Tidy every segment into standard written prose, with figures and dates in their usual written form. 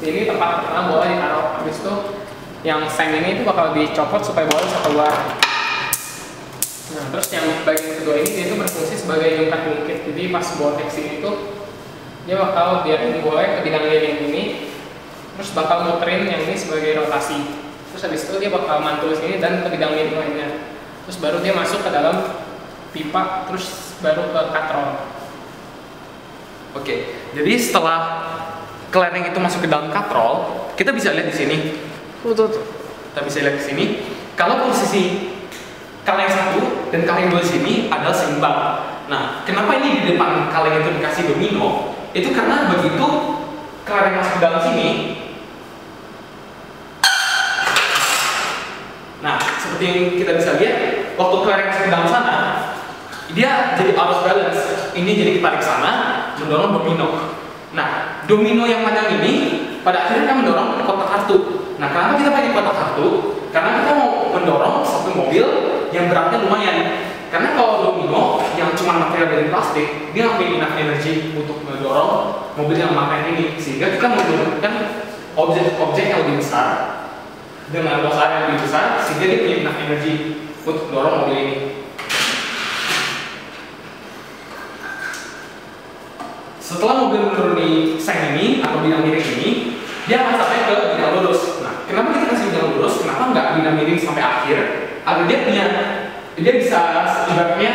Ini tempat pertama bola ditaruh. Habis itu yang seng ini itu bakal dicopot supaya bola bisa keluar. Nah, terus yang bagian kedua ini dia itu berfungsi sebagai jungkat-jungkit. Jadi pas bola teksi itu dia bakal biarin bola ke bidang miring ini, terus bakal muterin yang ini sebagai rotasi. Terus habis itu dia bakal mantul sini dan ke bidang miring lainnya. Terus baru dia masuk ke dalam pipa, terus baru ke katrol. Oke, jadi setelah kelereng itu masuk ke dalam katrol, kita bisa lihat di sini. Tuh. Kita bisa lihat di sini. Kalau posisi kaleng 1 dan kaleng 2 di sini adalah seimbang. Nah, kenapa ini di depan kaleng itu dikasih domino? Itu karena begitu kelereng masuk ke dalam sini. Nah, seperti yang kita bisa lihat, waktu kelereng masuk ke dalam sana, dia jadi arus balance. Ini jadi ketarik sana, mendorong domino. Nah, domino yang panjang ini pada akhirnya kan mendorong kotak kartu. Nah, kenapa kita pakai kotak kartu? Karena kita mau mendorong satu mobil yang beratnya lumayan. Karena kalau domino yang cuma material dari plastik, dia nggak punya enough energi untuk mendorong mobil yang memakai ini. Sehingga kita menggunakan objek-objek yang lebih besar dengan besar yang lebih besar, sehingga dia punya enough energi untuk mendorong mobil ini. Setelah mobil menuruni seng ini atau bidang miring ini, dia akan sampai ke bidang lurus. Nah, kenapa kita kasih bidang lurus? Kenapa nggak bidang miring sampai akhir? Agar dia bisa ibaratnya,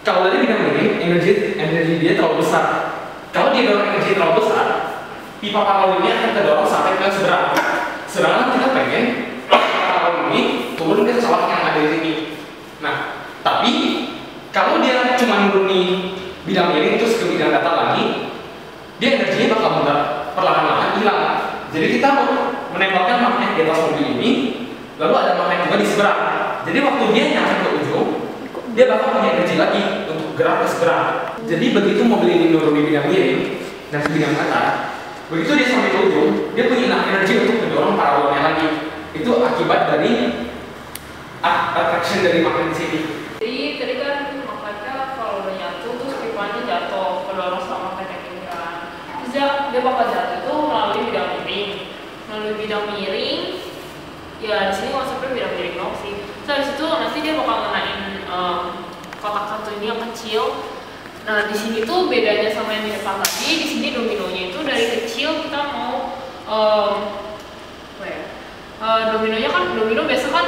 kalau dari bidang miring energi dia terlalu besar. Kalau dia dorong energi terlalu besar, pipa paralel ini akan terdorong sampai ke seberang. Sedangkan kita pengen pipa paralel ini turun ke celah yang ada di sini. Nah, tapi kalau dia cuma menuruni bidang miring terus ke bidang datar lagi, dia energinya bakal perlahan-lahan hilang. Jadi kita menembakkan magnet di atas mobil ini, lalu ada magnet juga di seberang. Jadi waktu dia nyampe ke ujung, dia bakal punya energi lagi untuk gerak ke seberang. Jadi begitu mobil ini menuruni bidang miring dan ke bidang datar, begitu dia sampai ke ujung, dia punya energi untuk mendorong paralelnya lagi. Itu akibat dari attraction dari magnet di sini. Jadi tadi kan magnetnya kalau udah nyatu terus pipanya jatuh kedorong sama magnet ini kan. Terus dia bakal jatuh itu melalui bidang miring. Melalui bidang miring, ya di sini konsepnya bidang miring dong sih. Terus itu nanti dia bakal ngenain kotak kartu ini yang kecil. Nah di sini tuh bedanya sama yang di depan tadi. Di sini dominonya itu dari kecil kita mau dominonya kan, domino biasa kan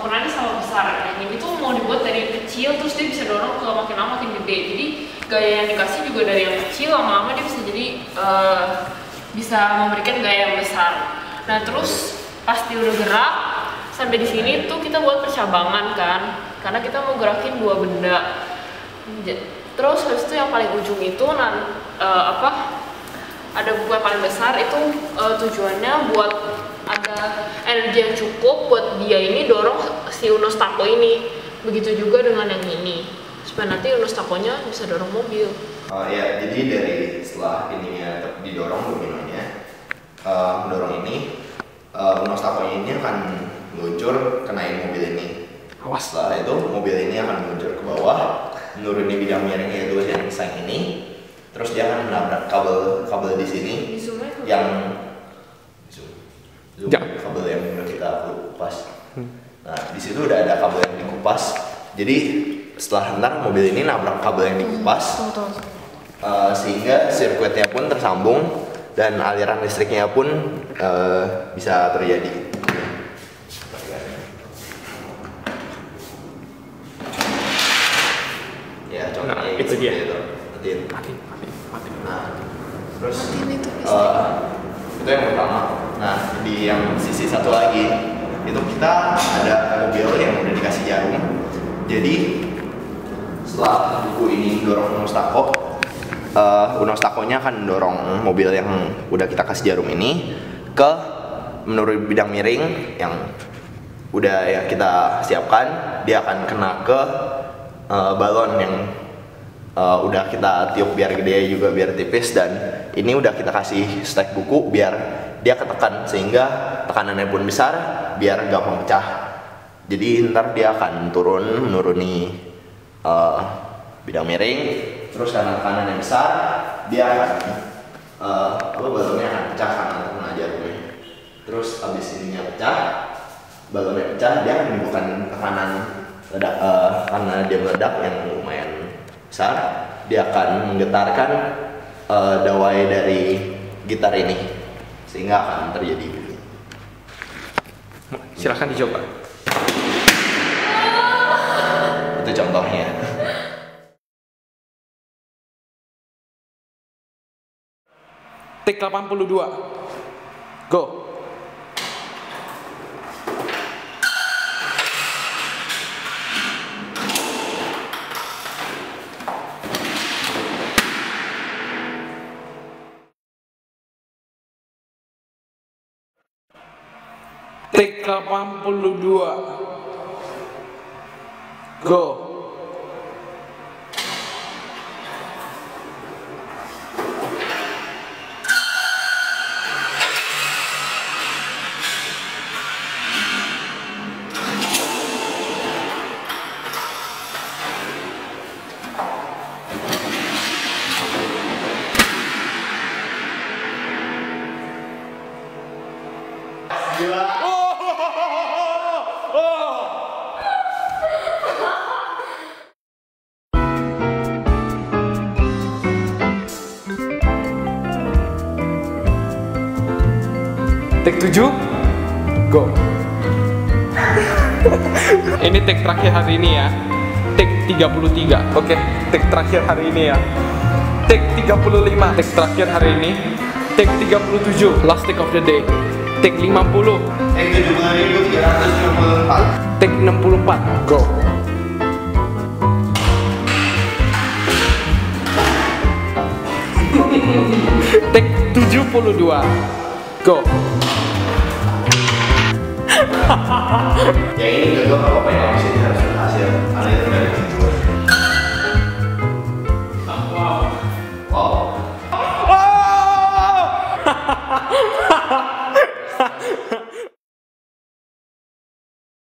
ukurannya sama besar. Yang ini tuh mau dibuat dari kecil terus dia bisa dorong ke makin lama makin gede. Jadi gaya yang dikasih juga dari yang kecil, lama-lama dia bisa jadi bisa memberikan gaya yang besar. Nah terus pasti udah gerak sampai di sini tuh kita buat percabangan kan, karena kita mau gerakin dua benda. Terus habis itu yang paling ujung itu ada buku yang paling besar itu tujuannya buat ada energi yang cukup buat dia ini dorong si Uno Stako ini. Begitu juga dengan yang ini, supaya nanti Uno Stakonya bisa dorong mobil. Ya, jadi dari setelah ininya didorong dominonya, mendorong ini, Uno Stakonya ini akan meluncur kenain mobil ini. Awas. Setelah itu mobil ini akan meluncur ke bawah, menuruni bidang miring yaitu yang seng ini. Terus dia akan menabrak kabel di sini yang kabel yang udah kita kupas. Nah di situ udah ada kabel yang dikupas. Jadi setelah ntar mobil ini nabrak kabel yang dikupas, sehingga sirkuitnya pun tersambung dan aliran listriknya pun bisa terjadi. Ya contohnya itu dia. Mati. Nah, terus itu yang pertama. Nah, di yang sisi satu lagi itu kita ada mobil yang udah dikasih jarum. Jadi setelah buku ini dorong Uno Stako, Uno Stakonya akan dorong mobil yang udah kita kasih jarum ini ke menurut bidang miring yang udah ya kita siapkan. Dia akan kena ke balon yang udah kita tiup biar gede juga biar tipis, dan ini udah kita kasih stack buku biar dia ketekan sehingga tekanannya pun besar biar gampang pecah. Jadi ntar dia akan menuruni bidang miring, terus karena tekanannya besar dia akan balonnya akan pecah karena kena jarumnya. Terus abis ininya pecah, balonnya pecah, dia akan menimbulkan tekanan ledak, karena dia meledak yang lumayan besar, dia akan menggetarkan dawai dari gitar ini sehingga akan terjadi bunyi. Silahkan dicoba. Itu contohnya. Take 82. Go. Take 82. Go. Take 7. Go. Ini take terakhir hari ini ya. Take 33. Oke, take terakhir hari ini ya. Take 35. Take terakhir hari ini. Take 37. Last take of the day. Take 50. Take 70.364. Take 64. Go. Take 72. Go. Yang ini juga gak apa-apa ya.